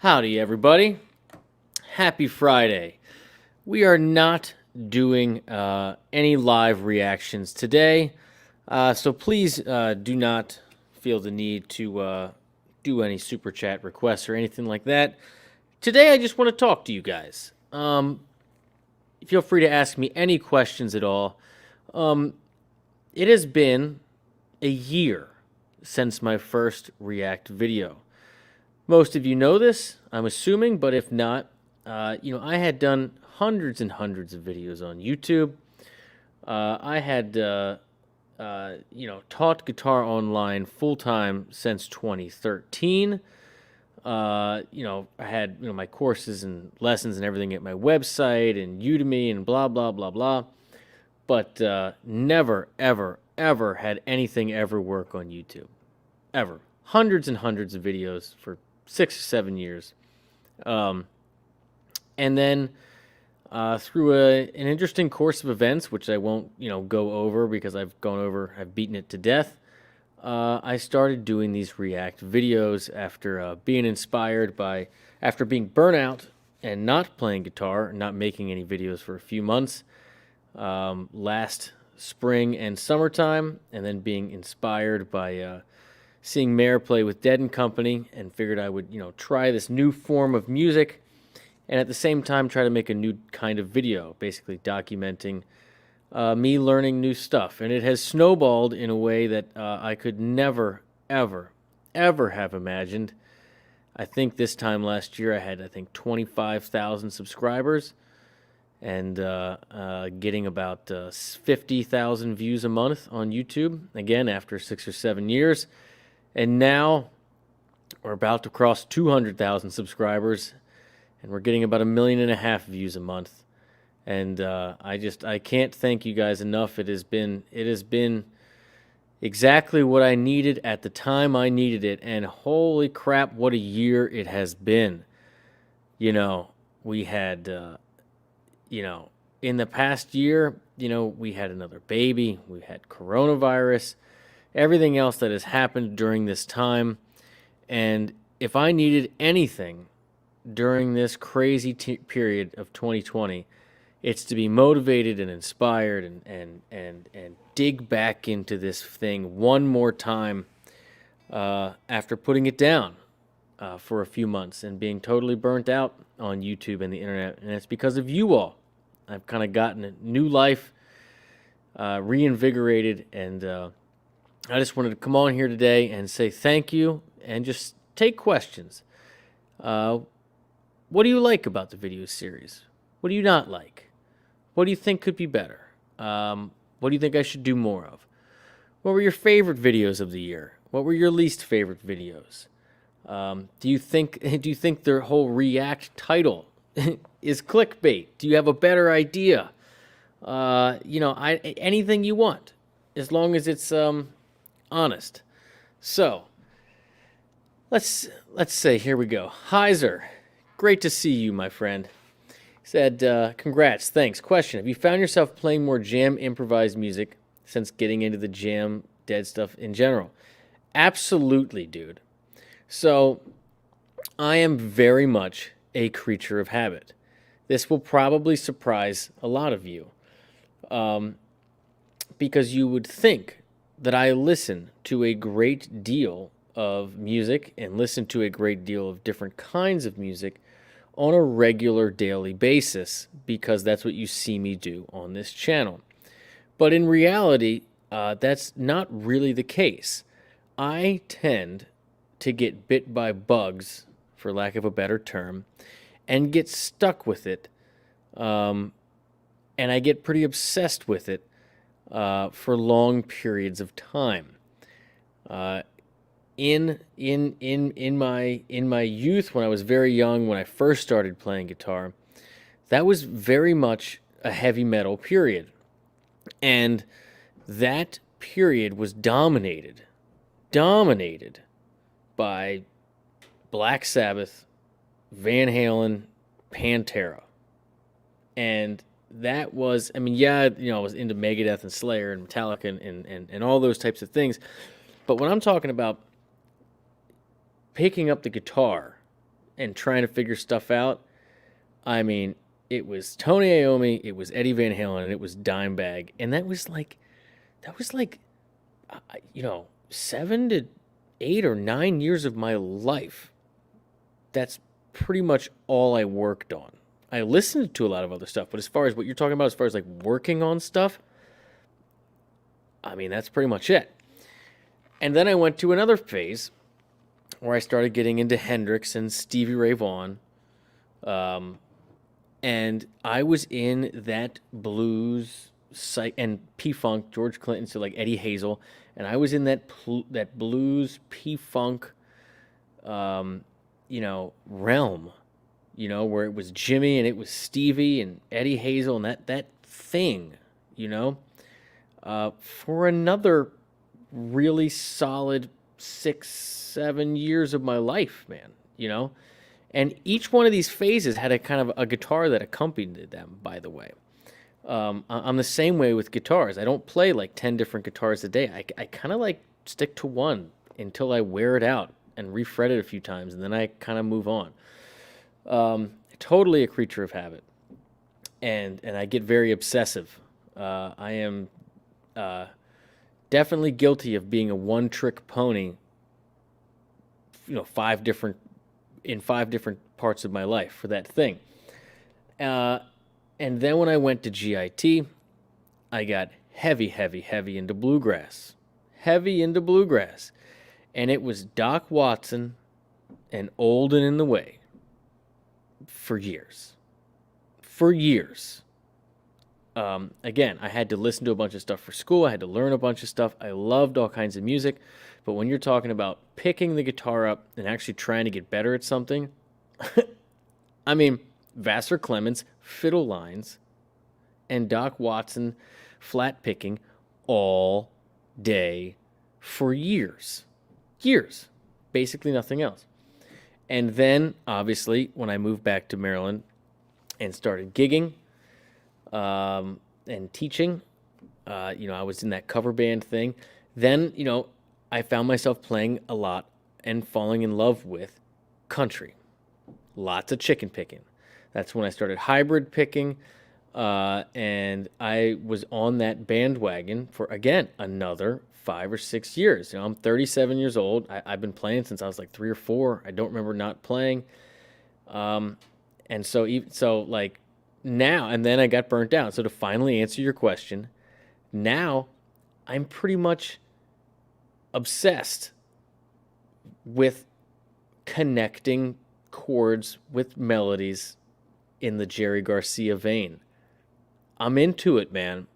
Howdy, everybody. Happy Friday. We are not doing any live reactions today, so please do not feel the need to do any super chat requests or anything like that. Today, I just want to talk to you guys. Feel free to ask me any questions at all. It has been a year since my first React video. Most of you know this, I'm assuming, but if not, I had done hundreds and hundreds of videos on YouTube. I had, taught guitar online full-time since 2013. I had, my courses and lessons and everything at my website and Udemy and blah, blah, blah, blah. But never, ever, ever had anything ever work on YouTube. Ever. Hundreds and hundreds of videos for 6 or 7 years. And then through an interesting course of events, which I won't, go over because I've beaten it to death, I started doing these React videos after being after being burnt out and not playing guitar, not making any videos for a few months, last spring and summertime, and then being inspired by seeing Mayor play with Dead and Company, and figured I would, try this new form of music, and at the same time try to make a new kind of video, basically documenting me learning new stuff. And it has snowballed in a way that I could never, ever, ever have imagined. I think this time last year I had, 25,000 subscribers, and getting about 50,000 views a month on YouTube, again, after 6 or 7 years. And now we're about to cross 200,000 subscribers, and we're getting about 1.5 million views a month. And I can't thank you guys enough. It has been exactly what I needed at the time I needed it, and holy crap, what a year it has been. We had, in the past year, we had another baby, we had coronavirus, everything else that has happened during this time. And if I needed anything during this crazy period of 2020, it's to be motivated and inspired and dig back into this thing one more time after putting it down for a few months and being totally burnt out on YouTube and the internet. And it's because of you all. I've kind of gotten a new life, reinvigorated, and I just wanted to come on here today and say thank you and just take questions. What do you like about the video series? What do you not like? What do you think could be better? What do you think I should do more of? What were your favorite videos of the year? What were your least favorite videos? Do you think their whole React title is clickbait? Do you have a better idea? Anything you want, as long as it's honest. So let's say, here we go. Heiser, great to see you, my friend. Said, congrats, thanks. Question: have you found yourself playing more jam improvised music since getting into the jam dead stuff in general? Absolutely, dude. So I am very much a creature of habit. This will probably surprise a lot of you, because you would think that I listen to a great deal of music and listen to a great deal of different kinds of music on a regular daily basis, because that's what you see me do on this channel. But in reality, that's not really the case. I tend to get bit by bugs, for lack of a better term, and get stuck with it, and I get pretty obsessed with it for long periods of time. In my youth, when I was very young, when I first started playing guitar, that was very much a heavy metal period, and that period was dominated by Black Sabbath, Van Halen, Pantera, and that was, I was into Megadeth and Slayer and Metallica and all those types of things. But when I'm talking about picking up the guitar and trying to figure stuff out, I mean, it was Tony Iommi, it was Eddie Van Halen, and it was Dimebag, and that was like, you know, 7 to 8 or 9 years of my life. That's pretty much all I worked on. I listened to a lot of other stuff, but as far as what you're talking about, as far as like working on stuff, I mean, that's pretty much it. And then I went to another phase where I started getting into Hendrix and Stevie Ray Vaughan. And I was in that blues and P-Funk, George Clinton, so like Eddie Hazel. And I was in that blues P-Funk, realm, where it was Jimmy and it was Stevie and Eddie Hazel and that thing, for another really solid 6-7 years of my life, man, And each one of these phases had a kind of a guitar that accompanied them, by the way. I'm the same way with guitars. I don't play like 10 different guitars a day. I kind of like stick to one until I wear it out and refret it a few times, and then I kind of move on. Totally a creature of habit. And I get very obsessive. I am definitely guilty of being a one-trick pony, 5 different parts of my life for that thing. And then when I went to GIT, I got heavy into bluegrass. Heavy into bluegrass. And it was Doc Watson and Old and in the Way for years. Again, I had to listen to a bunch of stuff for school. I had to learn a bunch of stuff. I loved all kinds of music. But when you're talking about picking the guitar up and actually trying to get better at something, I mean, Vassar Clements, fiddle lines, and Doc Watson flat picking all day for years. Years. Basically nothing else. And then, obviously, when I moved back to Maryland and started gigging and teaching, I was in that cover band thing. Then, I found myself playing a lot and falling in love with country. Lots of chicken picking. That's when I started hybrid picking, and I was on that bandwagon for, again, another 5 or 6 years. I'm 37 years old. I've been playing since I was like 3 or 4. I don't remember not playing. And so like now, and then I got burnt out. So to finally answer your question, now I'm pretty much obsessed with connecting chords with melodies in the Jerry Garcia vein. I'm into it, man.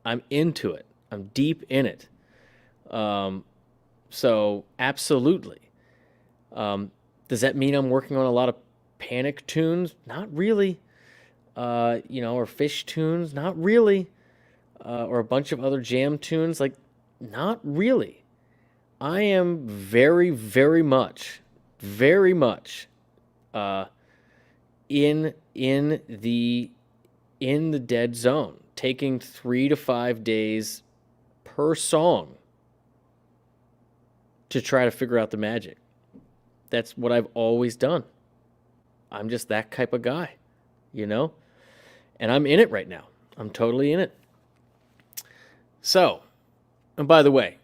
I'm into it. I'm deep in it. So absolutely. Does that mean I'm working on a lot of Panic tunes? Not really. Or Fish tunes? Not really. Or a bunch of other jam tunes? Like, not really. I am very, very much in the dead zone, taking 3 to 5 days per song to try to figure out the magic. That's what I've always done. I'm just that type of guy, And I'm in it right now. I'm totally in it. So, and by the way,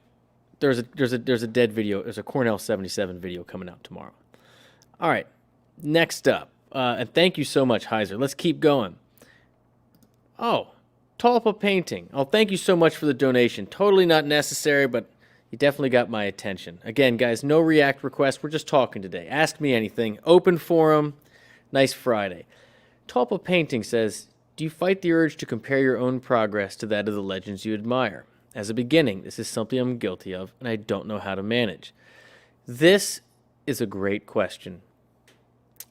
there's a dead video. There's a Cornell 77 video coming out tomorrow. All right, next up, and thank you so much, Heiser. Let's keep going. Oh, Tulpa painting. Oh, thank you so much for the donation. Totally not necessary, but you definitely got my attention. Again, guys, no React request. We're just talking today. Ask me anything. Open forum. Nice Friday. Tulpa painting says, do you fight the urge to compare your own progress to that of the legends you admire? As a beginning, this is something I'm guilty of, and I don't know how to manage. This is a great question.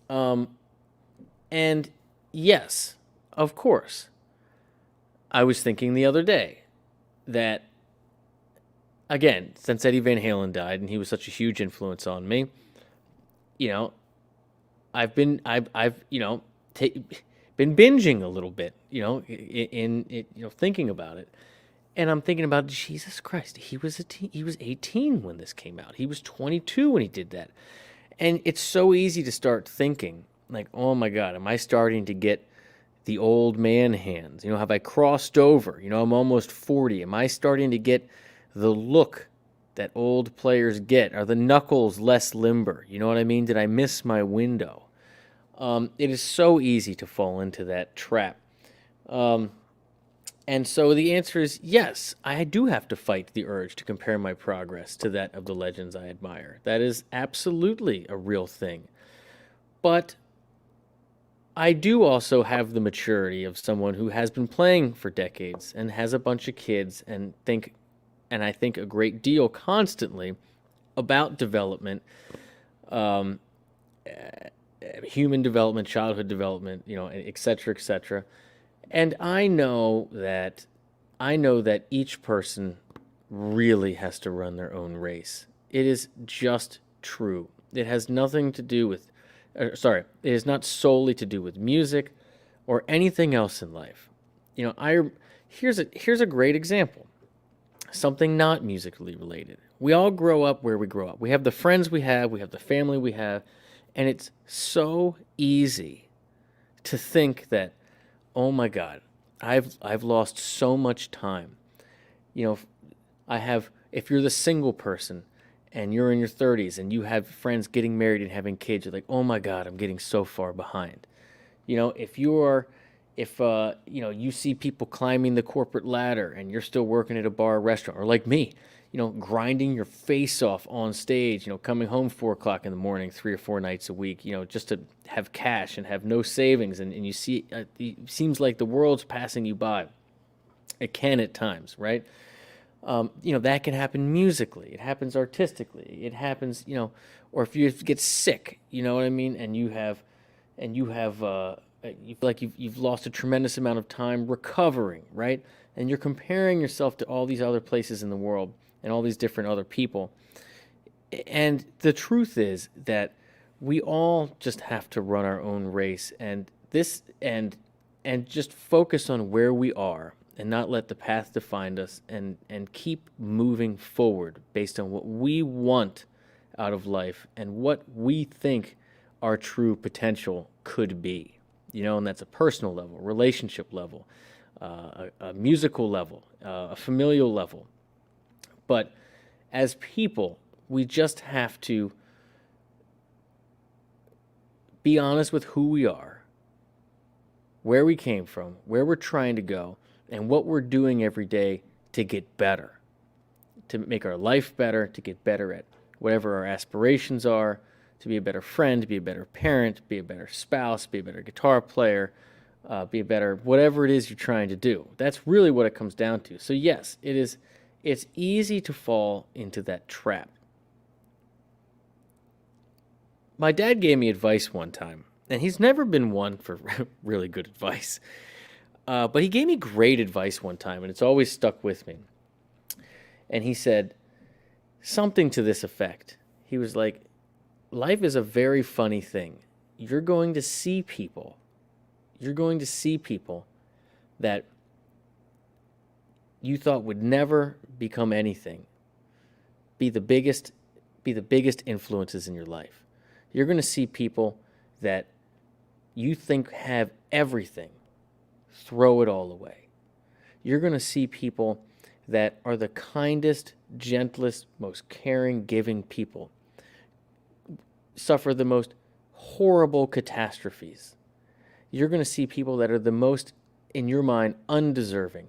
And yes, of course. I was thinking the other day that, again, since Eddie Van Halen died, and he was such a huge influence on me, I've been binging a little bit, in thinking about it. And I'm thinking about, Jesus Christ, he was 18 when this came out. He was 22 when he did that. And it's so easy to start thinking, like, oh my God, am I starting to get the old man hands? Have I crossed over? I'm almost 40. Am I starting to get the look that old players get? Are the knuckles less limber? You know what I mean? Did I miss my window? It is so easy to fall into that trap. And so the answer is yes, I do have to fight the urge to compare my progress to that of the legends I admire. That is absolutely a real thing. But I do also have the maturity of someone who has been playing for decades and has a bunch of kids and I think a great deal constantly about development, um, human development, childhood development, et cetera, et cetera. And I know that each person really has to run their own race. It is just true. It has nothing to do with, it is not solely to do with music or anything else in life. Here's a great example. Something not musically related. We all grow up where we grow up. We have the friends we have the family we have, and it's so easy to think that, oh my God, I've lost so much time. You know, if you're the single person and you're in your 30s and you have friends getting married and having kids, you're like, oh my God, I'm getting so far behind. If you see people climbing the corporate ladder and you're still working at a bar or restaurant, or like me, grinding your face off on stage, coming home 4 o'clock in the morning, 3 or 4 nights a week, just to have cash and have no savings. And you see, it seems like the world's passing you by. It can at times, right? That can happen musically. It happens artistically. It happens, or if you get sick, you know what I mean? And you feel like you've lost a tremendous amount of time recovering, right? And you're comparing yourself to all these other places in the world and all these different other people. And the truth is that we all just have to run our own race and just focus on where we are and not let the path define us and keep moving forward based on what we want out of life and what we think our true potential could be. And that's a personal level, relationship level, a musical level, a familial level. But as people, we just have to be honest with who we are, where we came from, where we're trying to go, and what we're doing every day to get better, to make our life better, to get better at whatever our aspirations are, to be a better friend, to be a better parent, be a better spouse, be a better guitar player, be a better whatever it is you're trying to do. That's really what it comes down to. So yes, it's easy to fall into that trap. My dad gave me advice one time, and he's never been one for really good advice. But he gave me great advice one time, and it's always stuck with me. And he said something to this effect. He was like, life is a very funny thing. You're going to see people that you thought would never become anything, be the biggest influences in your life. You're going to see people that you think have everything, throw it all away. You're going to see people that are the kindest, gentlest, most caring, giving people suffer the most horrible catastrophes. You're going to see people that are the most, in your mind, undeserving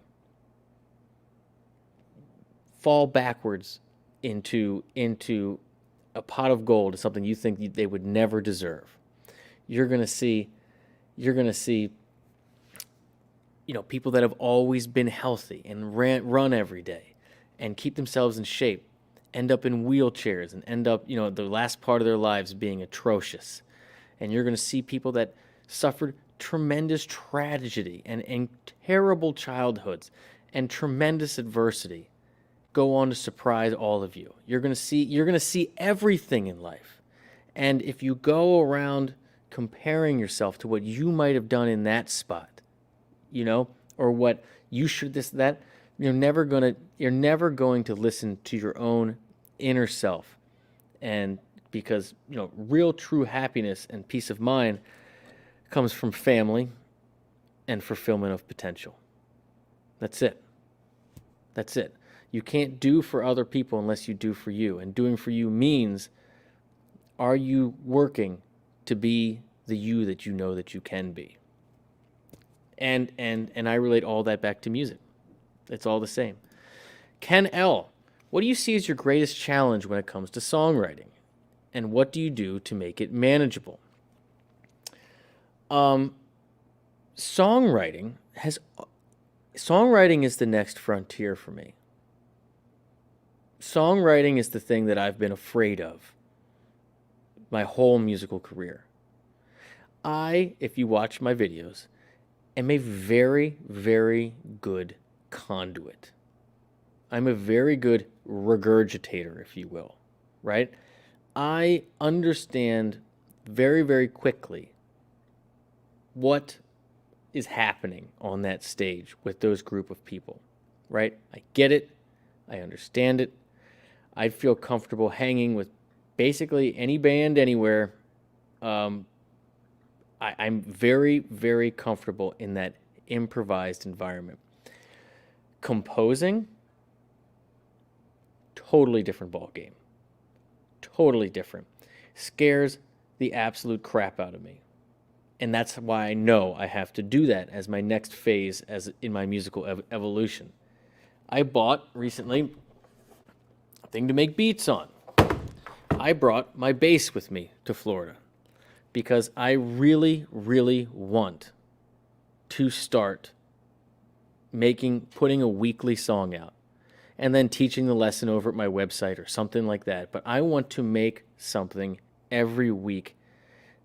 fall backwards into a pot of gold, something you think they would never deserve. You're going to see people that have always been healthy and run every day and keep themselves in shape end up in wheelchairs and end up, the last part of their lives being atrocious. And you're going to see people that suffered tremendous tragedy and terrible childhoods and tremendous adversity go on to surprise all of you. You're going to see everything in life. And if you go around comparing yourself to what you might have done in that spot, or what you should that, you're never going to listen to your own inner self and because, real true happiness and peace of mind comes from family and fulfillment of potential. That's it. That's it. You can't do for other people unless you do for you. And doing for you means, are you working to be the you that you know that you can be? And I relate all that back to music. It's all the same. Ken L., what do you see as your greatest challenge when it comes to songwriting? And what do you do to make it manageable? Songwriting is the next frontier for me. Songwriting is the thing that I've been afraid of my whole musical career. If you watch my videos, am a very, very good conduit. I'm a very good regurgitator, if you will, right? I understand very, very quickly what is happening on that stage with those group of people, right? I get it. I understand it. I'd feel comfortable hanging with basically any band anywhere. I'm very, very comfortable in that improvised environment. Composing, totally different ball game. Totally different. Scares the absolute crap out of me. And that's why I know I have to do that as my next phase in my musical evolution. I bought recently a thing to make beats on. I brought my bass with me to Florida because I really, really want to start putting a weekly song out and then teaching the lesson over at my website or something like that. But I want to make something every week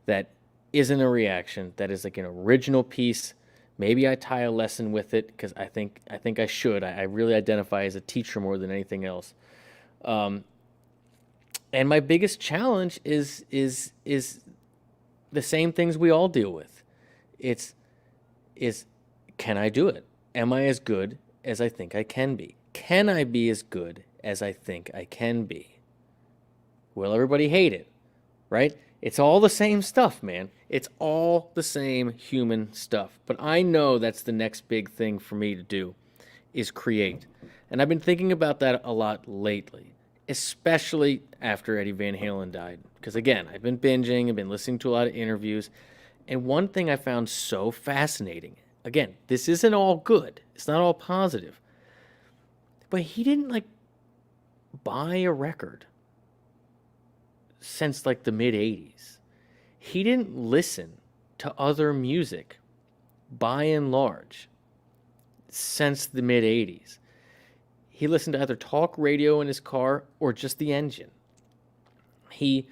that isn't a reaction, that is like an original piece. Maybe I tie a lesson with it because I think I should. I really identify as a teacher more than anything else. And my biggest challenge is the same things we all deal with. Is can I do it? Am I as good as I think I can be? Can I be as good as I think I can be? Will everybody hate it? Right? It's all the same stuff, man. It's all the same human stuff. But I know that's the next big thing for me to do, is create. And I've been thinking about that a lot lately, especially after Eddie Van Halen died. Because again, I've been binging, I've been listening to a lot of interviews. And one thing I found so fascinating, again, this isn't all good. It's not all positive. But he didn't buy a record since the mid 80s. He didn't listen to other music by and large since the mid 80s. He listened to either talk radio in his car or just the engine. He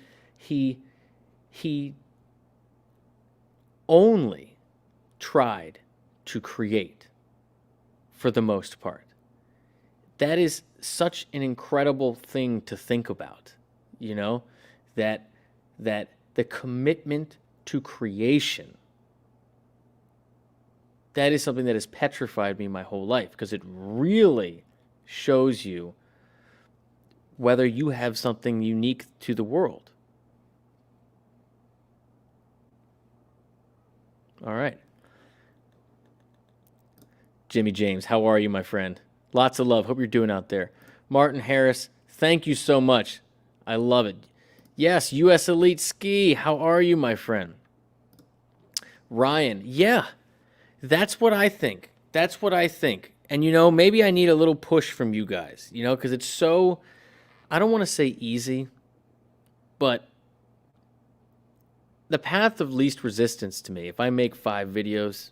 only tried to create for the most part. That is such an incredible thing to think about, that the commitment to creation, that is something that has petrified me my whole life, because it really shows you whether you have something unique to the world. All right. Jimmy James, how are you, my friend? Lots of love. Hope you're doing out there. Martin Harris, thank you so much. I love it. Yes, U.S. Elite Ski. How are you, my friend? Ryan, yeah, that's what I think. That's what I think. And, maybe I need a little push from you guys, because it's so, I don't want to say easy, but the path of least resistance to me, if I make 5 videos,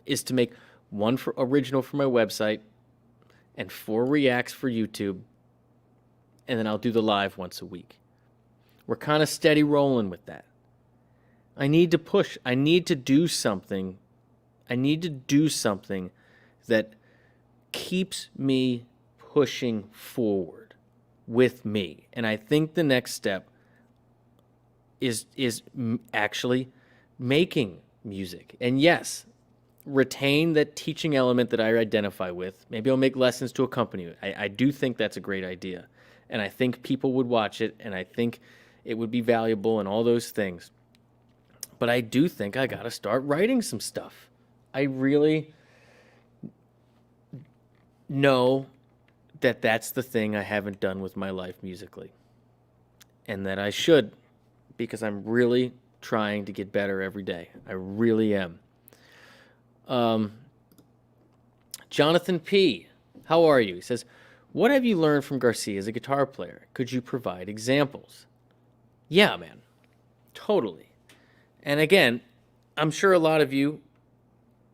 is to make 1 original for my website and 4 reacts for YouTube, and then I'll do the live once a week. We're kind of steady rolling with that. I need to push. I need to do something. I need to do something that keeps me pushing forward with me. And I think the next step is actually making music. And yes, retain that teaching element that I identify with. Maybe I'll make lessons to accompany it. I do think that's a great idea. and I think people would watch it, and I think it would be valuable and all those things. But I do think I got to start writing some stuff. I really know that that's the thing I haven't done with my life musically, and that I should, because I'm really trying to get better every day. I really am. Jonathan P., how are you? He says, what have you learned from Garcia as a guitar player? Could you provide examples? Yeah, man. Totally. And again, I'm sure a lot of you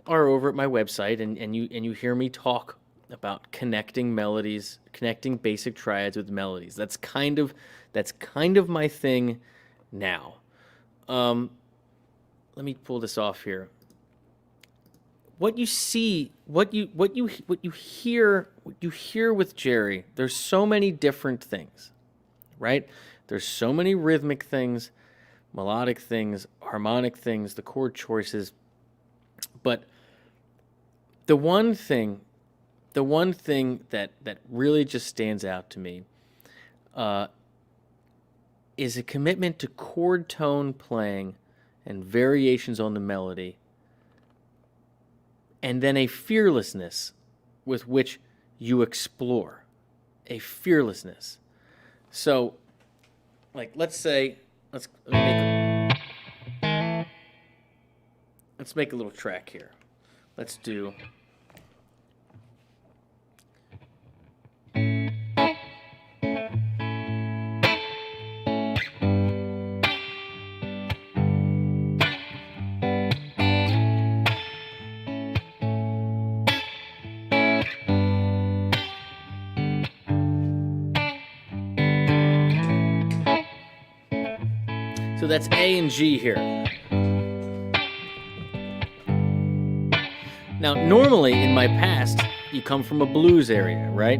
are over at my website and you hear me talk about connecting melodies, connecting basic triads with melodies. That's kind of my thing now. Let me pull this off here. What you see, what you hear with Jerry, there's so many different things, right? There's so many rhythmic things, melodic things, harmonic things, the chord choices. But the one thing that really just stands out to me is a commitment to chord tone playing and variations on the melody, and then a fearlessness with which you explore. A fearlessness. So, like, let's make a little track here. Let's do... So that's A and G here. Now, normally in my past, you come from a blues area, right?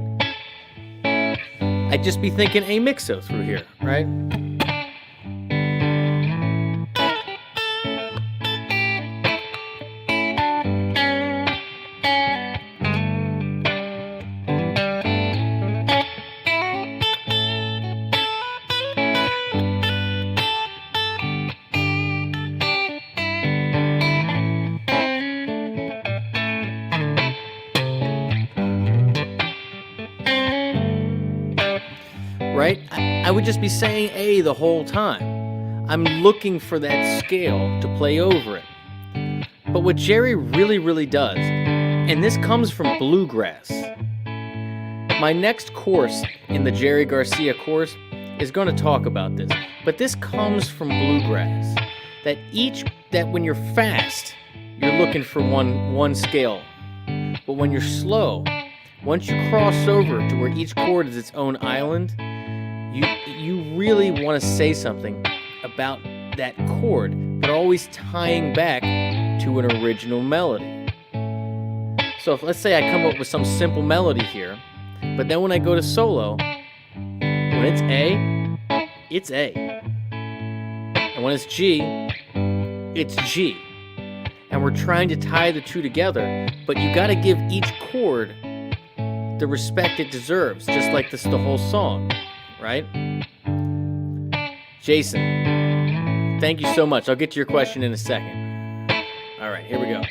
I'd just be thinking A mixo through here, right? Right? I would just be saying A the whole time. I'm looking for that scale to play over it. But what Jerry really, really does, and this comes from bluegrass. My next course in the Jerry Garcia course is going to talk about this. But this comes from bluegrass. That when you're fast, you're looking for one scale. But when you're slow, once you cross over to where each chord is its own island, you really want to say something about that chord, but always tying back to an original melody. So let's say I come up with some simple melody here, but then when I go to solo, when it's A, it's A. And when it's G, it's G. And we're trying to tie the two together, but you got to give each chord the respect it deserves, just like the whole song. Right? Jason, thank you so much. I'll get to your question in a second. All right, here we go.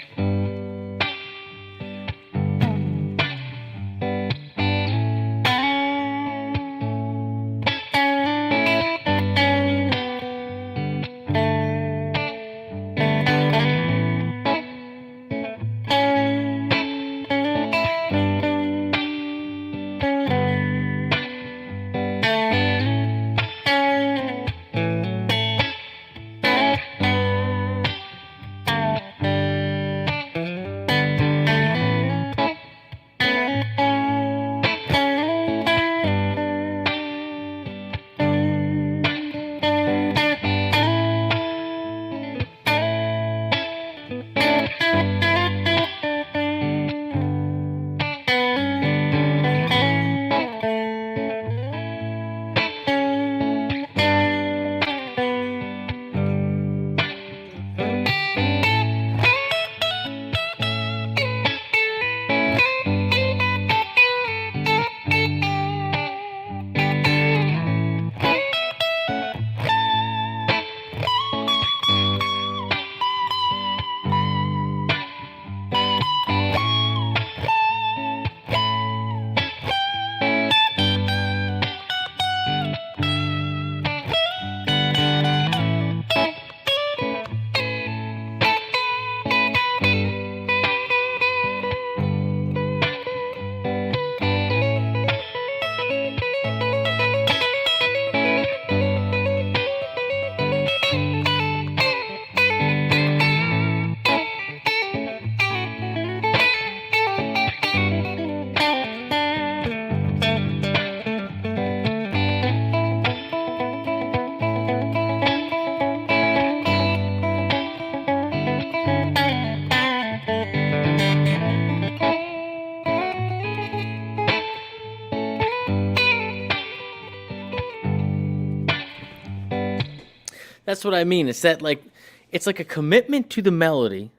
That's what I mean. It's that like it's like a commitment to the melody,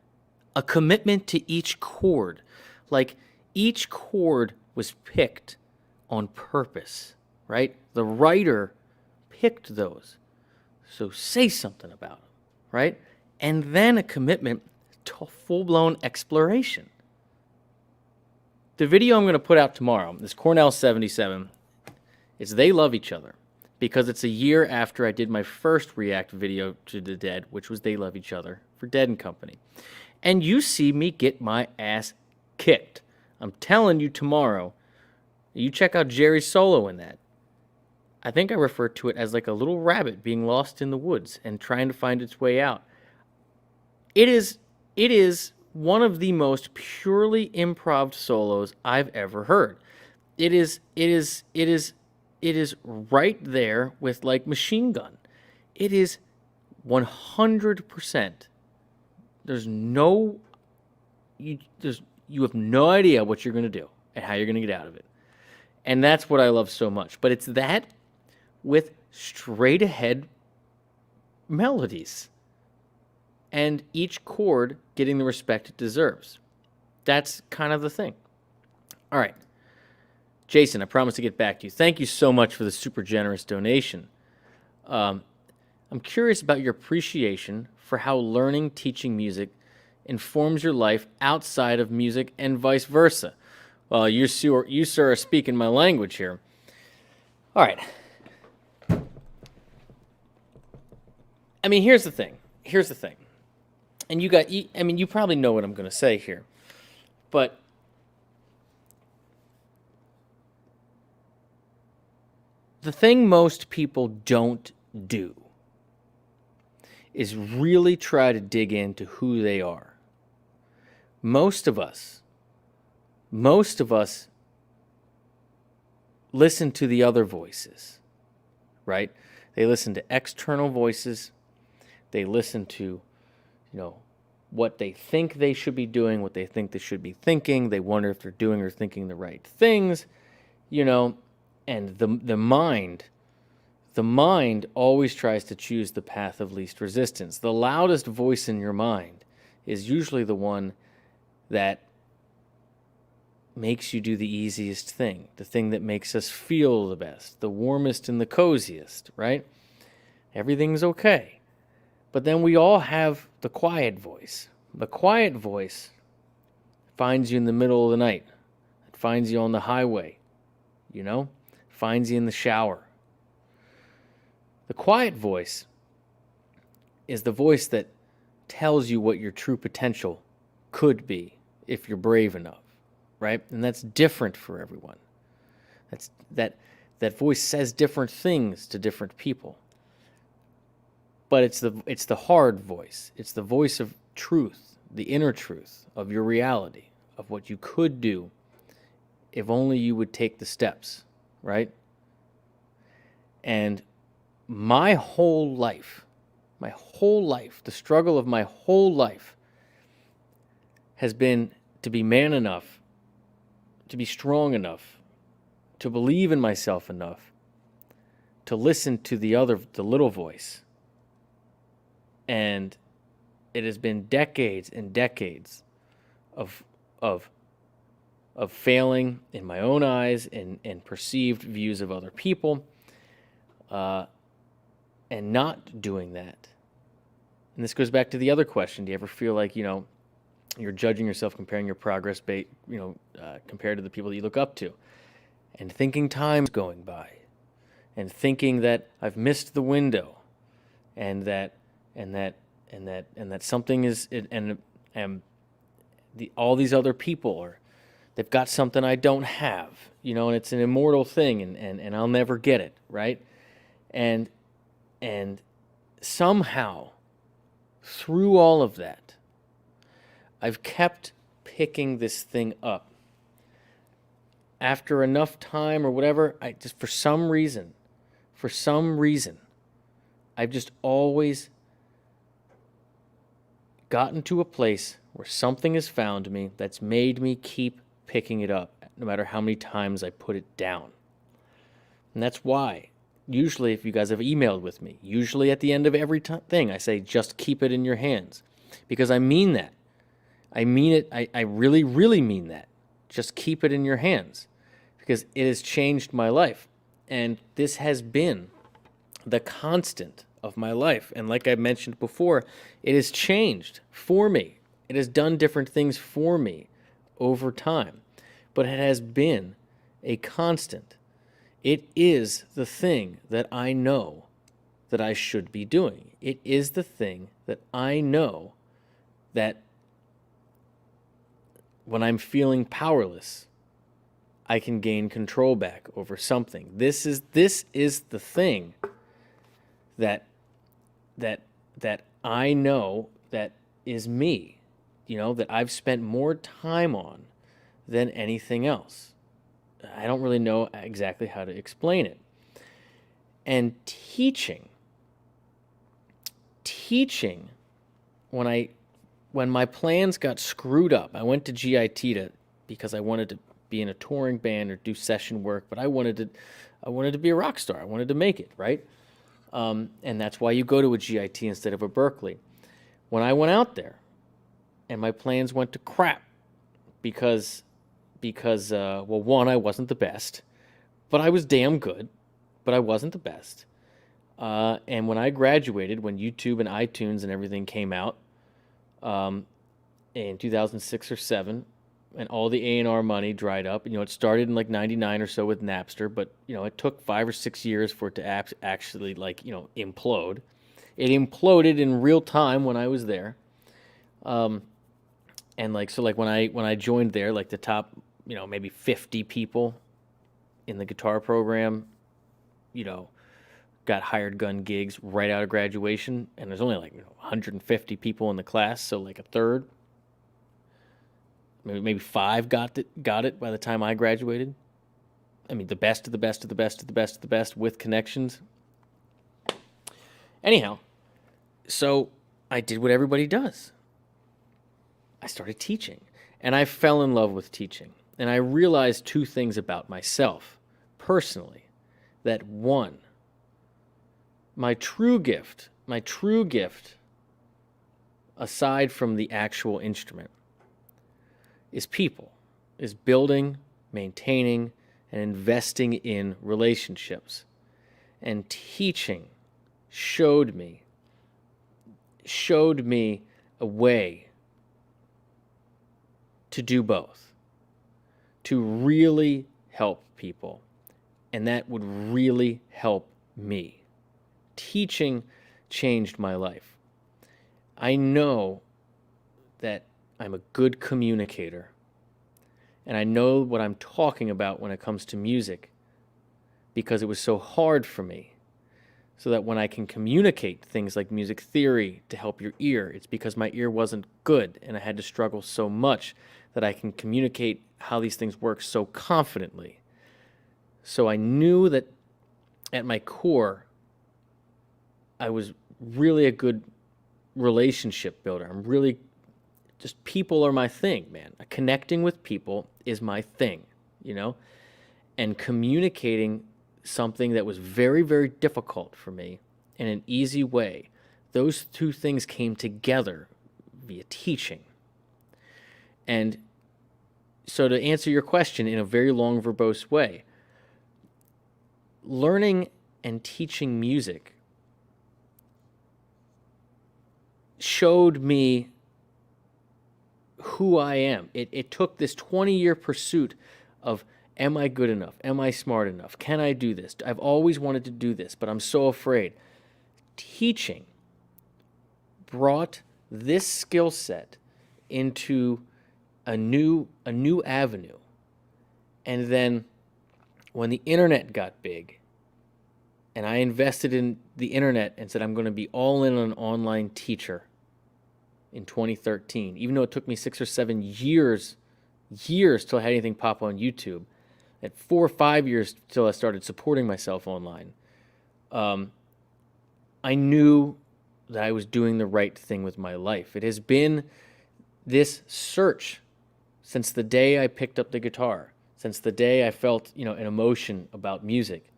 a commitment to each chord. Like each chord was picked on purpose, right? The writer picked those. So say something about them, right? And then a commitment to full-blown exploration. The video I'm going to put out tomorrow, this Cornell 77, it's They Love Each Other, because it's a year after I did my first react video to The Dead, which was They Love Each Other for Dead and Company. And you see me get my ass kicked. I'm telling you tomorrow, you check out Jerry's solo in that. I think I refer to it as like a little rabbit being lost in the woods and trying to find its way out. It is one of the most purely improv solos I've ever heard. It is right there with like Machine Gun. It is 100%. There's no you have no idea what you're going to do and how you're going to get out of it. And that's what I love so much. But it's that with straight ahead melodies. And each chord getting the respect it deserves. That's kind of the thing. All right. Jason, I promise to get back to you. Thank you so much for the super generous donation. I'm curious about your appreciation for how learning, teaching music informs your life outside of music and vice versa. Well, you sir, are speaking my language here. All right. I mean, here's the thing. And you probably know what I'm going to say here. But the thing most people don't do is really try to dig into who they are. Most of us listen to the other voices, right? They listen to external voices. They listen to, what they think they should be doing, what they think they should be thinking. They wonder if they're doing or thinking the right things, and the mind always tries to choose the path of least resistance. The loudest voice in your mind is usually the one that makes you do the easiest thing, the thing that makes us feel the best, the warmest and the coziest, right? Everything's okay. But then we all have the quiet voice. The quiet voice finds you in the middle of the night. It finds you on the highway, finds you in the shower. The quiet voice is the voice that tells you what your true potential could be if you're brave enough, right? And that's different for everyone. That voice says different things to different people. But it's the hard voice. It's the voice of truth, the inner truth of your reality, of what you could do if only you would take the steps, right? And my whole life, the struggle of my whole life has been to be man enough, to be strong enough, to believe in myself enough, to listen to the little voice. And it has been decades and decades of failing in my own eyes and perceived views of other people, and not doing that. And this goes back to the other question. Do you ever feel like, you're judging yourself, comparing your progress, compared to the people that you look up to, and thinking time's going by, and thinking that I've missed the window, and that something is, and all these other people they've got something I don't have, and it's an immortal thing, and I'll never get it, right? And somehow, through all of that, I've kept picking this thing up. After enough time or whatever, I just, for some reason, I've just always gotten to a place where something has found me that's made me keep picking it up, no matter how many times I put it down. And that's why Usually, if you guys have emailed with me, usually at the end of every thing, I say, just keep it in your hands. Because I mean that. I mean it. I really, really mean that. Just keep it in your hands. Because it has changed my life. And this has been the constant of my life. And like I mentioned before, it has changed for me. It has done different things for me over time. But it has been a constant. It is the thing that I know that I should be doing. It is the thing that I know that when I'm feeling powerless, I can gain control back over something. This is the thing that I know that is me, that I've spent more time on than anything else. I don't really know exactly how to explain it. And teaching, when my plans got screwed up, I went to GIT because I wanted to be in a touring band or do session work, but I wanted to be a rock star. I wanted to make it, right? And that's why you go to a GIT instead of a Berkeley. When I went out there and my plans went to crap because well, one, I wasn't the best, but I was damn good, but I wasn't the best. And when I graduated, when YouTube and iTunes and everything came out in 2006 or 7, and all the A&R money dried up, it started in like 99 or so with Napster, but, it took 5 or 6 years for it to actually implode. It imploded in real time when I was there. And when I joined there, the top, maybe 50 people in the guitar program, got hired gun gigs right out of graduation, and there's only 150 people in the class, so a third, maybe 5 got it by the time I graduated. I mean, the best of the best of the best of the best of the best with connections. Anyhow, so I did what everybody does. I started teaching, and I fell in love with teaching. And I realized 2 things about myself personally. That one, my true gift, aside from the actual instrument, is people, is building, maintaining, and investing in relationships. And teaching showed me a way to do both, to really help people, and that would really help me. Teaching changed my life. I know that I'm a good communicator, and I know what I'm talking about when it comes to music because it was so hard for me. So that when I can communicate things like music theory to help your ear, it's because my ear wasn't good and I had to struggle so much that I can communicate how these things work so confidently. So I knew that at my core, I was really a good relationship builder. I'm really just, people are my thing, man. Connecting with people is my thing, and communicating something that was very, very difficult for me in an easy way. Those 2 things came together via teaching. And so to answer your question in a very long, verbose way, learning and teaching music showed me who I am. It took this 20-year pursuit of, am I good enough? Am I smart enough? Can I do this? I've always wanted to do this, but I'm so afraid. Teaching brought this skill set into a new avenue. And then when the internet got big and I invested in the internet and said I'm going to be all in on an online teacher in 2013, even though it took me 6 or 7 years till I had anything pop on YouTube, at 4 or 5 years till I started supporting myself online, I knew that I was doing the right thing with my life. It has been this search since the day I picked up the guitar, since the day I felt, an emotion about music.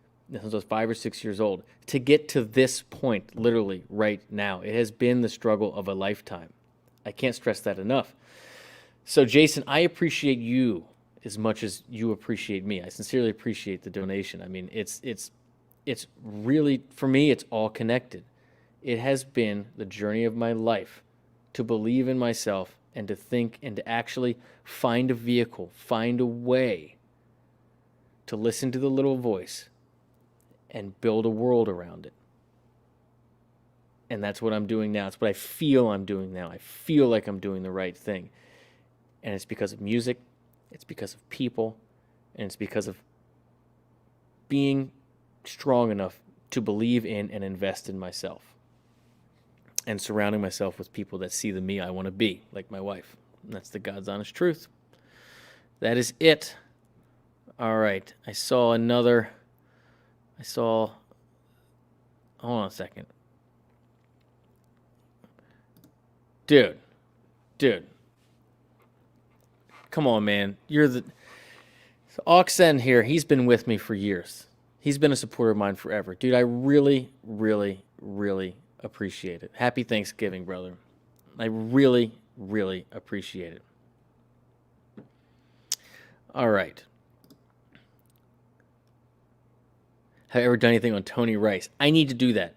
since I was 5 or 6 years old, to get to this point, literally right now. It has been the struggle of a lifetime. I can't stress that enough. So, Jason, I appreciate you as much as you appreciate me. I sincerely appreciate the donation. I mean, it's really, for me, it's all connected. It has been the journey of my life to believe in myself and to think and to actually find a vehicle, find a way to listen to the little voice and build a world around it. And that's what I'm doing now. It's what I feel I'm doing now. I feel like I'm doing the right thing. And it's because of music, it's because of people, and it's because of being strong enough to believe in and invest in myself. And surrounding myself with people that see the me I want to be, like my wife. And that's the God's honest truth. That is it. All right. Hold on a second. Dude. Come on, man. Auxin here, he's been with me for years. He's been a supporter of mine forever. Dude, I really, really, really appreciate it. Happy Thanksgiving, brother. I really, really appreciate it. All right. Have I ever done anything on Tony Rice? I need to do that.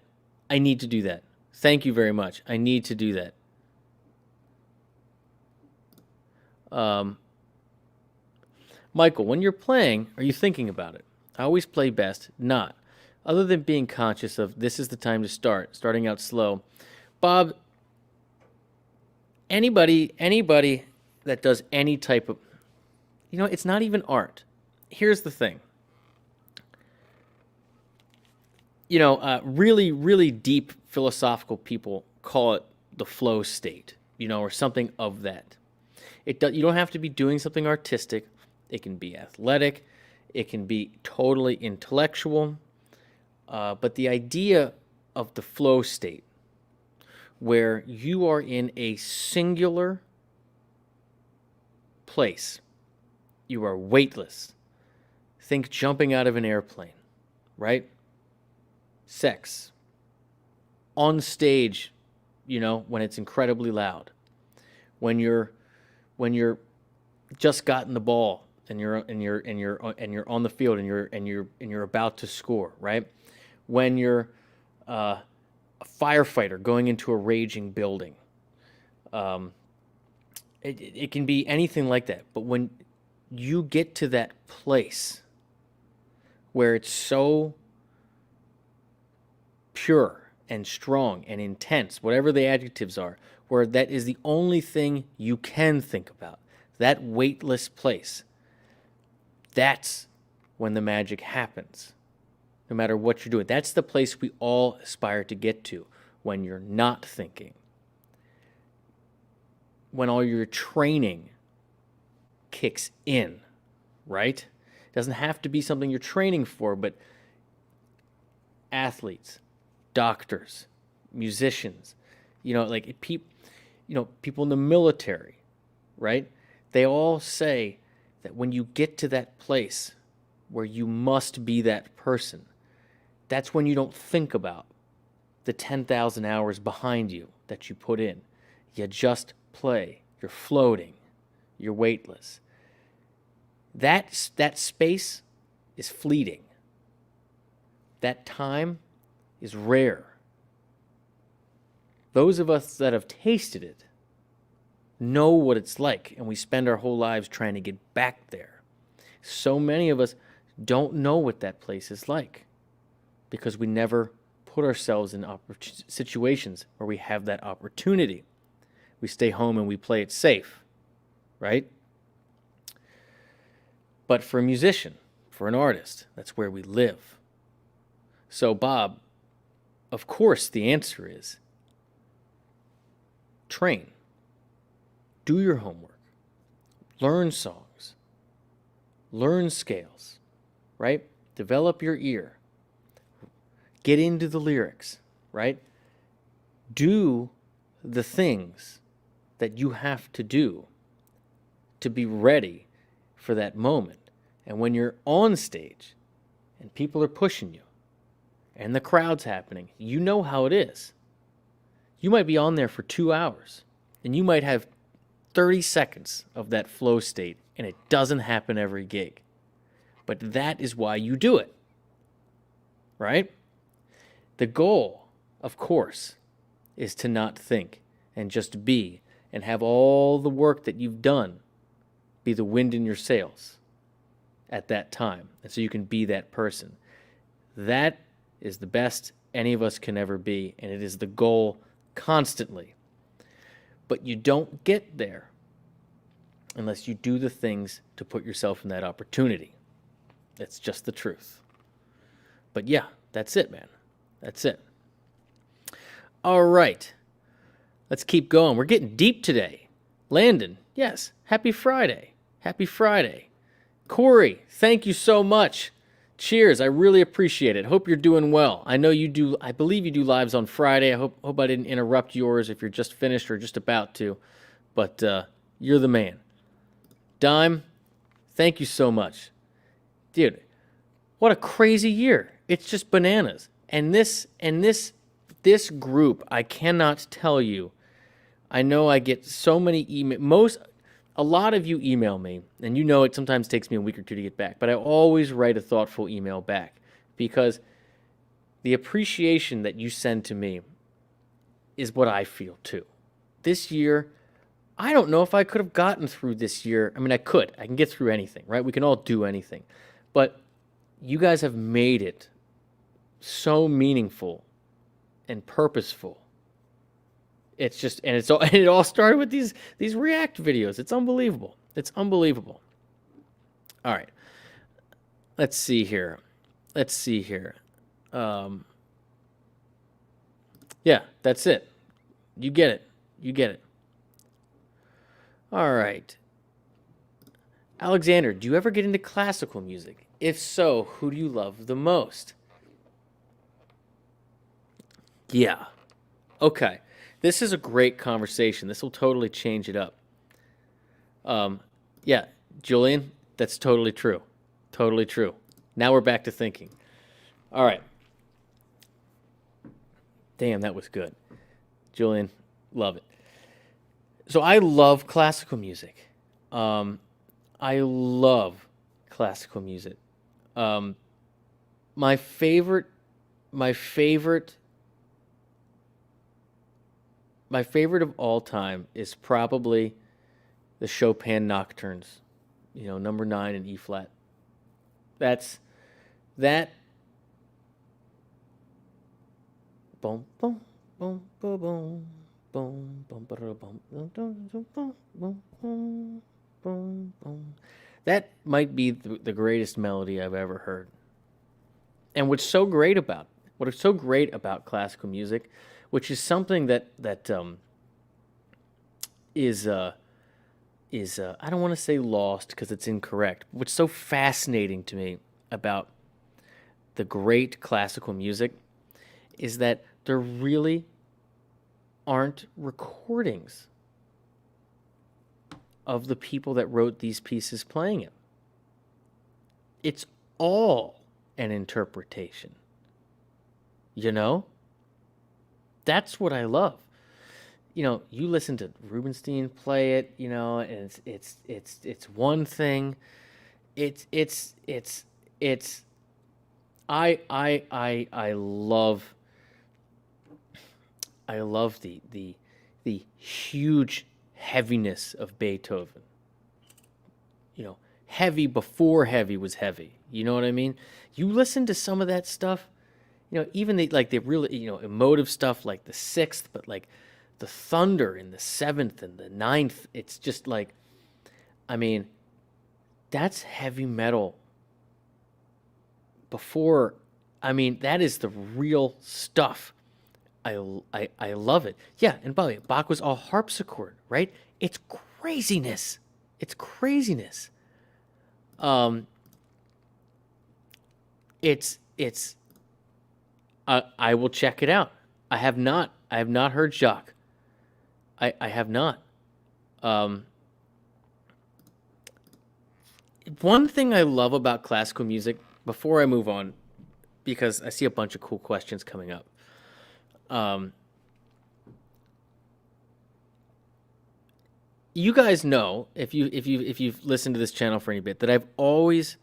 Thank you very much. I need to do that. Michael, when you're playing, are you thinking about it? I always play best not. Other than being conscious of this is the time to starting out slow. Bob, anybody that does any type of, it's not even art. Here's the thing. Really, really deep philosophical people call it the flow state, or something of that. You don't have to be doing something artistic. It can be athletic. It can be totally intellectual. But the idea of the flow state, where you are in a singular place, you are weightless. Think jumping out of an airplane, right? Sex. On stage, when it's incredibly loud. When you're just gotten the ball and you're on the field and you're about to score, right? When you're a firefighter going into a raging building. It can be anything like that. But when you get to that place where it's so pure and strong and intense, whatever the adjectives are, where that is the only thing you can think about, that weightless place, that's when the magic happens. No matter what you're doing. That's the place we all aspire to get to, when you're not thinking. When all your training kicks in, right? It doesn't have to be something you're training for, but athletes, doctors, musicians, people in the military, right? They all say that when you get to that place where you must be that person, that's when you don't think about the 10,000 hours behind you that you put in. You just play. You're floating. You're weightless. That space is fleeting. That time is rare. Those of us that have tasted it know what it's like, and we spend our whole lives trying to get back there. So many of us don't know what that place is like because we never put ourselves in situations where we have that opportunity. We stay home and we play it safe, right? But for a musician, for an artist, that's where we live. So, Bob, of course the answer is train. Do your homework. Learn songs. Learn scales, right? Develop your ear. Get into the lyrics, right? Do the things that you have to do to be ready for that moment. And when you're on stage and people are pushing you and the crowd's happening. You know how it is. You might be on there for 2 hours, and you might have 30 seconds of that flow state, and it doesn't happen every gig. But that is why you do it, right? The goal, of course, is to not think and just be and have all the work that you've done be the wind in your sails at that time. And so you can be that person. That is the best any of us can ever be, and it is the goal constantly. But you don't get there unless you do the things to put yourself in that opportunity. That's just the truth. But yeah, that's it, man. That's it. All right. Let's keep going. We're getting deep today. Landon, yes. Happy Friday. Happy Friday. Corey, thank you so much. Cheers. I really appreciate it. Hope you're doing well. I know you do. I believe you do lives on Friday. I hope I didn't interrupt yours if you're just finished or just about to. But you're the man. Dime, thank you so much. Dude, what a crazy year. It's just bananas. And this group, I cannot tell you. I know I get so many emails. A lot of you email me, and you know it sometimes takes me a week or two to get back, but I always write a thoughtful email back because the appreciation that you send to me is what I feel too. This year, I don't know if I could have gotten through this year. I mean, I could. I can get through anything, right? We can all do anything. But you guys have made it so meaningful and purposeful. It's just, and it all started with these React videos. It's unbelievable. It's unbelievable. All right. Let's see here. Yeah, that's it. You get it. All right. Alexander, do you ever get into classical music? If so, who do you love the most? Yeah. Okay. This is a great conversation. This will totally change it up. Yeah, Julian, that's totally true. Totally true. Now we're back to thinking. All right. Damn, that was good. Julian, love it. So I love classical music. I love classical music. My favorite of all time is probably the Chopin Nocturnes, number 9 in E flat. That. Boom, boom, boom, boom, boom, boom, boom, boom, boom, boom, boom. That might be the greatest melody I've ever heard. And what's so great about classical music, which is something that is I don't want to say lost because it's incorrect. What's so fascinating to me about the great classical music is that there really aren't recordings of the people that wrote these pieces playing it. It's all an interpretation. That's what I love. You listen to Rubinstein play it, and it's one thing. I love the huge heaviness of Beethoven. Heavy before heavy was heavy. You know what I mean? You listen to some of that stuff, even the really, emotive stuff like the 6th, but like the thunder in the 7th and the 9th, it's just like, that's heavy metal before, that is the real stuff. I love it. Yeah, and by the way, Bach was all harpsichord, right? It's craziness. I will check it out. I have not heard Jacques. I have not. One thing I love about classical music, before I move on, because I see a bunch of cool questions coming up. You guys know, if you've listened to this channel for any bit, that I've always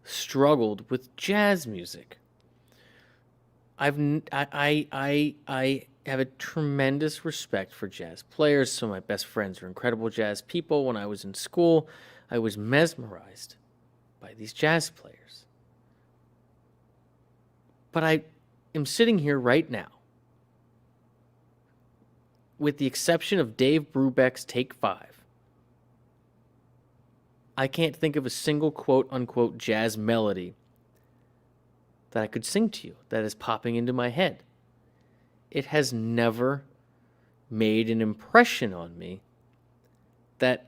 struggled with jazz music. I have a tremendous respect for jazz players. Some of my best friends are incredible jazz people. When I was in school, I was mesmerized by these jazz players. But I am sitting here right now, with the exception of Dave Brubeck's Take 5. I can't think of a single quote-unquote jazz melody that I could sing to you that is popping into my head. It has never made an impression on me that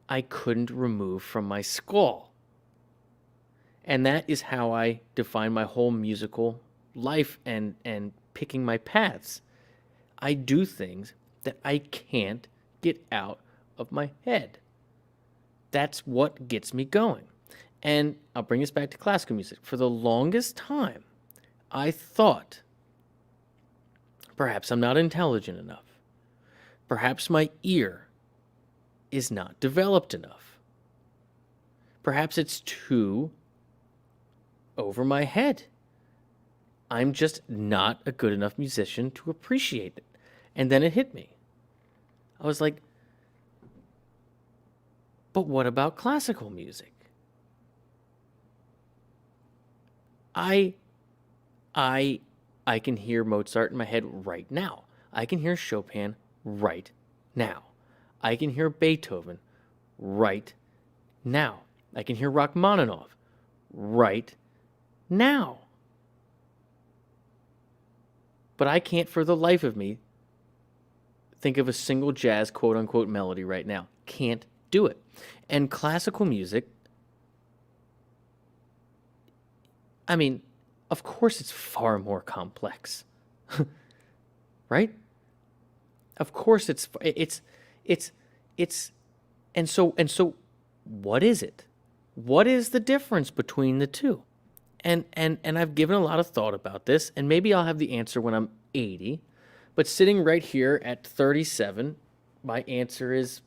I couldn't remove from my skull. And that is how I define my whole musical life and picking my paths. I do things that I can't get out of my head. That's what gets me going. And I'll bring us back to classical music. For the longest time, I thought, perhaps I'm not intelligent enough. Perhaps my ear is not developed enough. Perhaps it's too over my head. I'm just not a good enough musician to appreciate it. And then it hit me. I was like, but what about classical music? I can hear Mozart in my head right now. I can hear Chopin right now. I can hear Beethoven right now. I can hear Rachmaninoff right now. But I can't for the life of me think of a single jazz quote-unquote melody right now. Can't do it. And classical music, I mean, of course it's far more complex. Right? Of course it's and so what is it? What is the difference between the two? And I've given a lot of thought about this, and maybe I'll have the answer when I'm 80. But sitting right here at 37, my answer is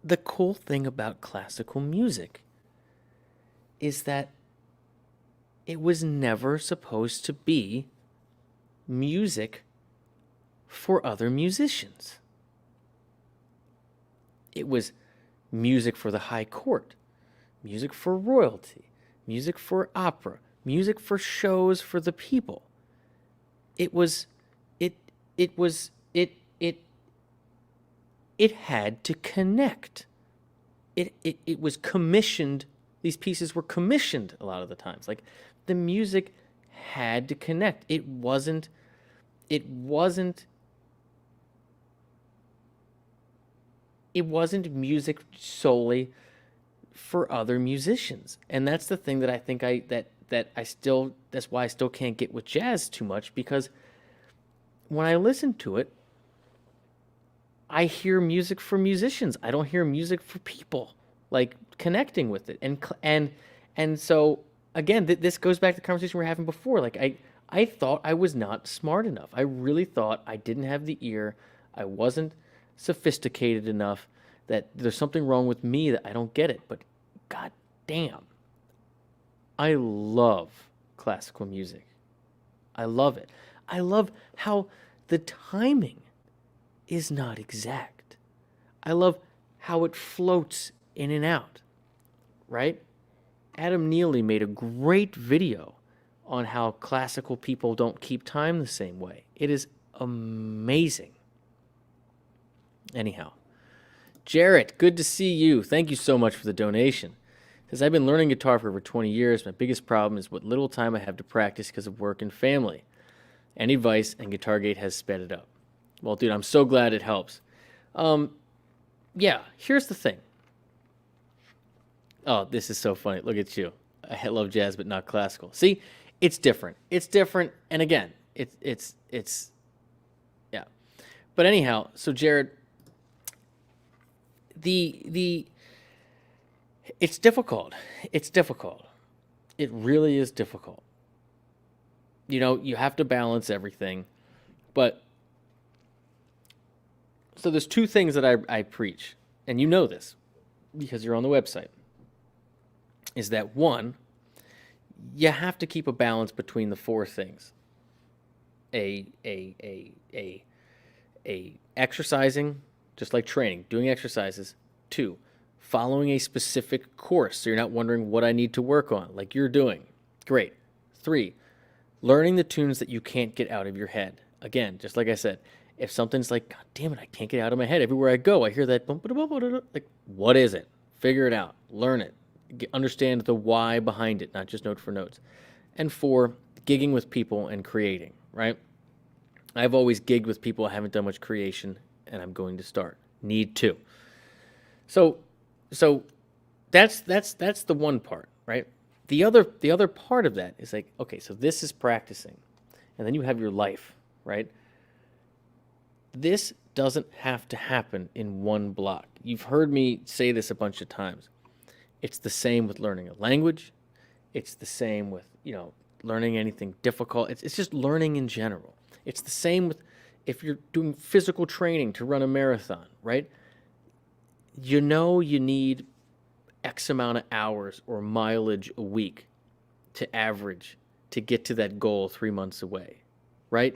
the cool thing about classical music is that it was never supposed to be music for other musicians. It was music for the high court, music for royalty, music for opera, music for shows for the people. It had to connect. It was commissioned. These pieces were commissioned a lot of the times. Like, the music had to connect. It wasn't music solely for other musicians. And that's the thing that I think that's why I still can't get with jazz too much, because when I listen to it, I hear music for musicians. I don't hear music for people, like, connecting with it. And so again, this goes back to the conversation we were having before. Like, I thought I was not smart enough. I really thought I didn't have the ear. I wasn't sophisticated enough, that there's something wrong with me, that I don't get it. But god damn, I love classical music. I love it. I love how the timing is not exact. I love how it floats in and out, right? Adam Neely made a great video on how classical people don't keep time the same way. It is amazing. Anyhow, Jarrett, good to see you. Thank you so much for the donation. Says, I've been learning guitar for over 20 years. My biggest problem is what little time I have to practice because of work and family. Any advice? And GuitarGate has sped it up. Well, dude, I'm so glad it helps. Yeah, here's the thing. Oh, this is so funny. Look at you. I love jazz, but not classical. See, it's different. It's different. And again, it's yeah. But anyhow, so Jared, it's difficult. It's difficult. It really is difficult. You have to balance everything. But so there's two things that I preach, and you know this because you're on the website, is that one, you have to keep a balance between the four things. A exercising, just like training, doing exercises. 2, following a specific course so you're not wondering what I need to work on, like you're doing. Great. 3, learning the tunes that you can't get out of your head. Again, just like I said, if something's like, God damn it, I can't get out of my head. Everywhere I go, I hear that, like, what is it? Figure it out. Learn it. Understand the why behind it, not just note for notes. And 4, gigging with people and creating, right? I've always gigged with people. I haven't done much creation, and I'm going to start. Need to. So that's the one part, right? The other part of that is like, okay, so this is practicing, and then you have your life, right? This doesn't have to happen in one block. You've heard me say this a bunch of times. It's the same with learning a language. It's the same with, learning anything difficult. It's just learning in general. It's the same with if you're doing physical training to run a marathon, right? You need X amount of hours or mileage a week to average to get to that goal 3 months away, right?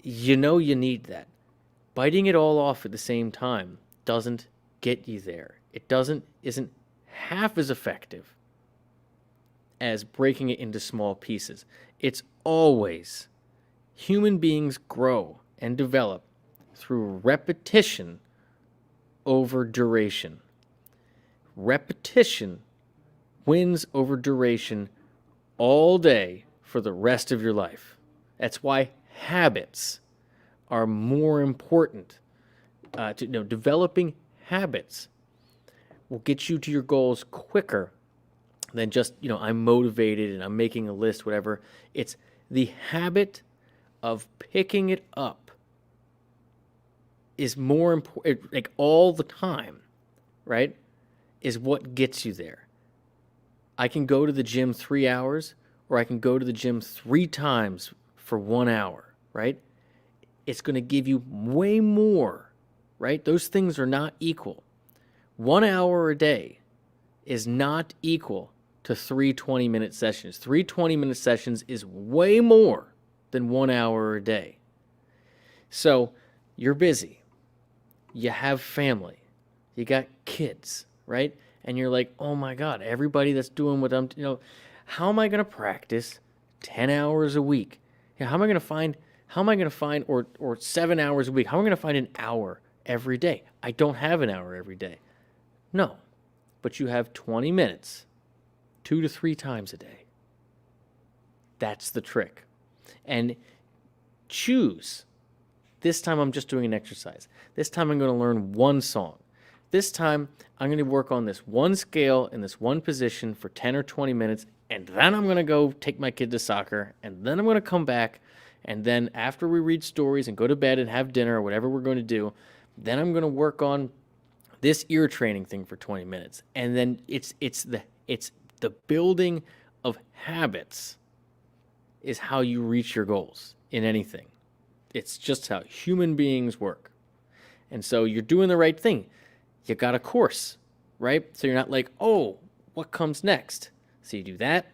You need that. Biting it all off at the same time doesn't get you there. It isn't half as effective as breaking it into small pieces. It's always, human beings grow and develop through repetition over duration. Repetition wins over duration all day for the rest of your life. That's why habits are more important. Developing habits will get you to your goals quicker than just, I'm motivated and I'm making a list, whatever. It's the habit of picking it up is more important, like all the time, right? Is what gets you there. I can go to the gym 3 hours, or I can go to the gym 3 times for 1 hour, right? It's going to give you way more, right? Those things are not equal. 1 hour a day is not equal to 3 20-minute sessions. 3 20-minute sessions is way more than 1 hour a day. So you're busy. You have family. You got kids, right? And you're like, oh my God, everybody that's doing what I'm, how am I going to practice 10 hours a week? How am I going to find, or 7 hours a week? How am I going to find an hour every day? I don't have an hour every day. No, but you have 20 minutes, 2 to 3 times a day. That's the trick. And choose. This time I'm just doing an exercise. This time I'm going to learn one song. This time I'm going to work on this one scale in this one position for 10 or 20 minutes, and then I'm going to go take my kid to soccer, and then I'm going to come back, and then after we read stories and go to bed and have dinner or whatever we're going to do, then I'm going to work on this ear training thing for 20 minutes. And then it's the building of habits is how you reach your goals in anything. It's just how human beings work. And so you're doing the right thing. You got a course, right? So you're not like, oh, what comes next? So you do that,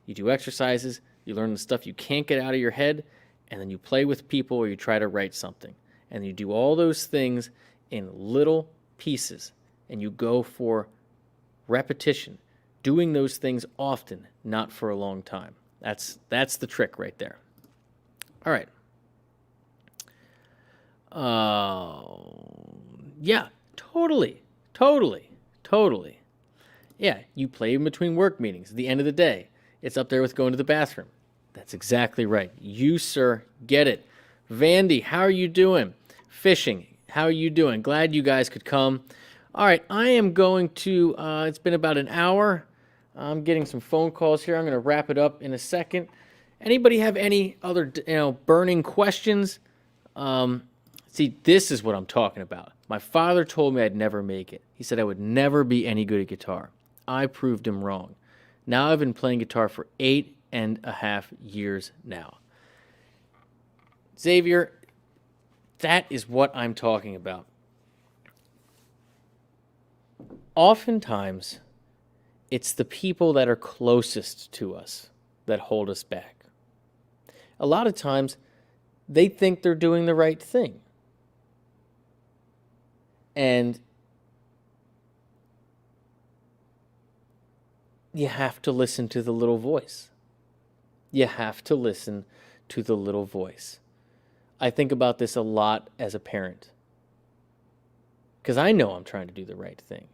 you do exercises, you learn the stuff you can't get out of your head, and then you play with people or you try to write something. And you do all those things in little pieces, and you go for repetition, doing those things often, not for a long time. That's the trick right there. All right. Yeah, totally. Yeah, you play in between work meetings. At the end of the day, it's up there with going to the bathroom. That's exactly right. You, sir, get it. Vandy, how are you doing? Fishing, how are you doing? Glad you guys could come. All right, I am going to, it's been about an hour. I'm getting some phone calls here. I'm going to wrap it up in a second. Anybody have any other, burning questions? See, this is what I'm talking about. My father told me I'd never make it. He said I would never be any good at guitar. I proved him wrong. Now I've been playing guitar for 8.5 years now. Xavier, that is what I'm talking about. Oftentimes, it's the people that are closest to us that hold us back. A lot of times, they think they're doing the right thing. And you have to listen to the little voice. You have to listen to the little voice. I think about this a lot as a parent, because I know I'm trying to do the right thing.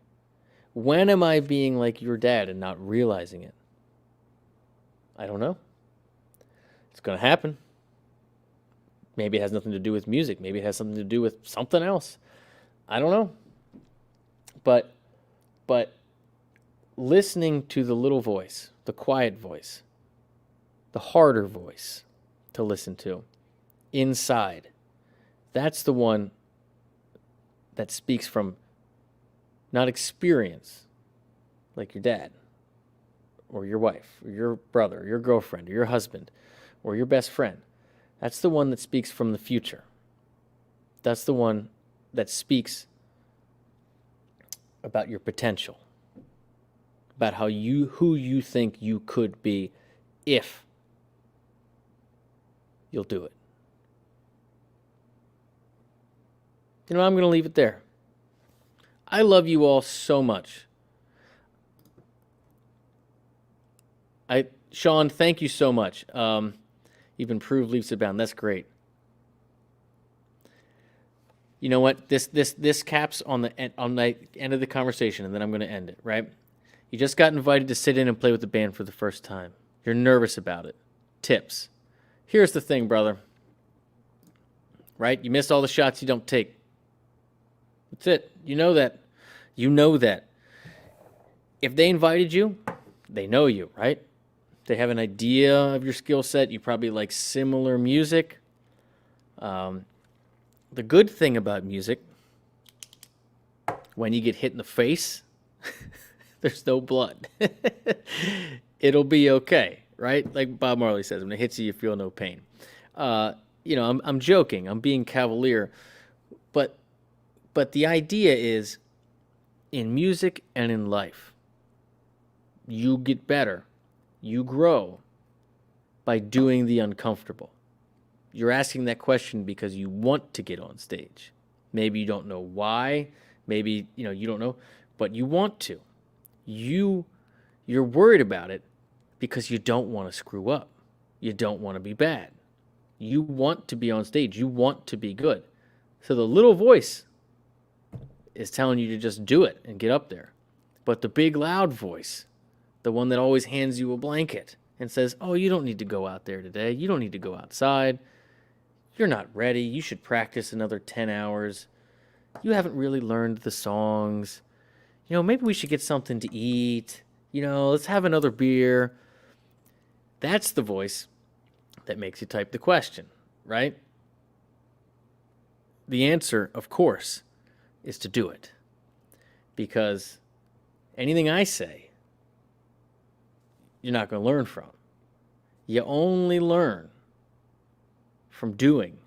When am I being like your dad and not realizing it? I don't know. It's going to happen. Maybe it has nothing to do with music. Maybe it has something to do with something else. I don't know. But listening to the little voice, the quiet voice, the harder voice to listen to inside, that's the one that speaks from not experience, like your dad or your wife or your brother or your girlfriend or your husband or your best friend. That's the one that speaks from the future. That's the one that speaks about your potential, about who you think you could be if you'll do it. You know, I'm going to leave it there. I love you all so much. Sean, thank you so much. You've improved leaps abound. That's great. You know what? This caps on the end of the conversation, and then I'm going to end it, right? You just got invited to sit in and play with the band for the first time. You're nervous about it. Tips. Here's the thing, brother. Right? You miss all the shots you don't take. That's it. You know that. You know that. If they invited you, they know you, right? They have an idea of your skill set. You probably like similar music. The good thing about music, when you get hit in the face, there's no blood. It'll be okay, right? Like Bob Marley says, when it hits you, you feel no pain. I'm joking. I'm being cavalier. But the idea is, in music and in life, you get better. You grow by doing the uncomfortable. You're asking that question because you want to get on stage. Maybe you don't know why. Maybe, you don't know, but you want to. You're worried about it because you don't want to screw up. You don't want to be bad. You want to be on stage. You want to be good. So the little voice is telling you to just do it and get up there. But the big loud voice, the one that always hands you a blanket and says, oh, you don't need to go out there today. You don't need to go outside. You're not ready. You should practice another 10 hours. You haven't really learned the songs. Maybe we should get something to eat. Let's have another beer. That's the voice that makes you type the question, right? The answer, of course, is to do it. Because anything I say, you're not going to learn from. You only learn from doing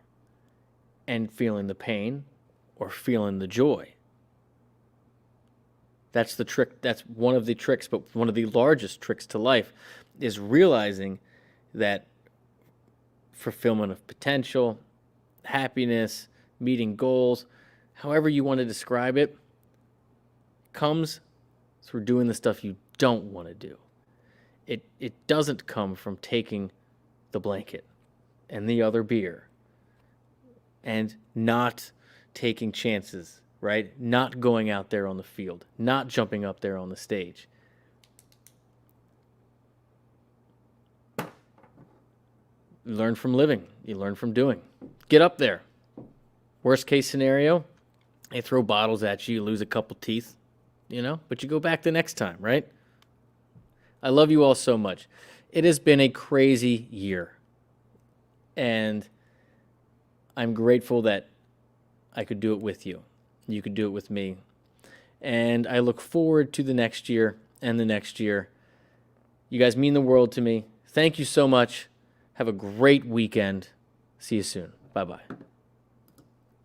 and feeling the pain or feeling the joy. That's the trick. That's one of the tricks, but one of the largest tricks to life is realizing that fulfillment of potential, happiness, meeting goals, however you want to describe it, comes through doing the stuff you don't want to do. It doesn't come from taking the blanket and the other beer and not taking chances, right? Not going out there on the field, not jumping up there on the stage. You learn from living. You learn from doing. Get up there. Worst case scenario, they throw bottles at you, you lose a couple teeth, but you go back the next time, right? I love you all so much. It has been a crazy year. And I'm grateful that I could do it with you. You could do it with me. And I look forward to the next year and the next year. You guys mean the world to me. Thank you so much. Have a great weekend. See you soon. Bye-bye.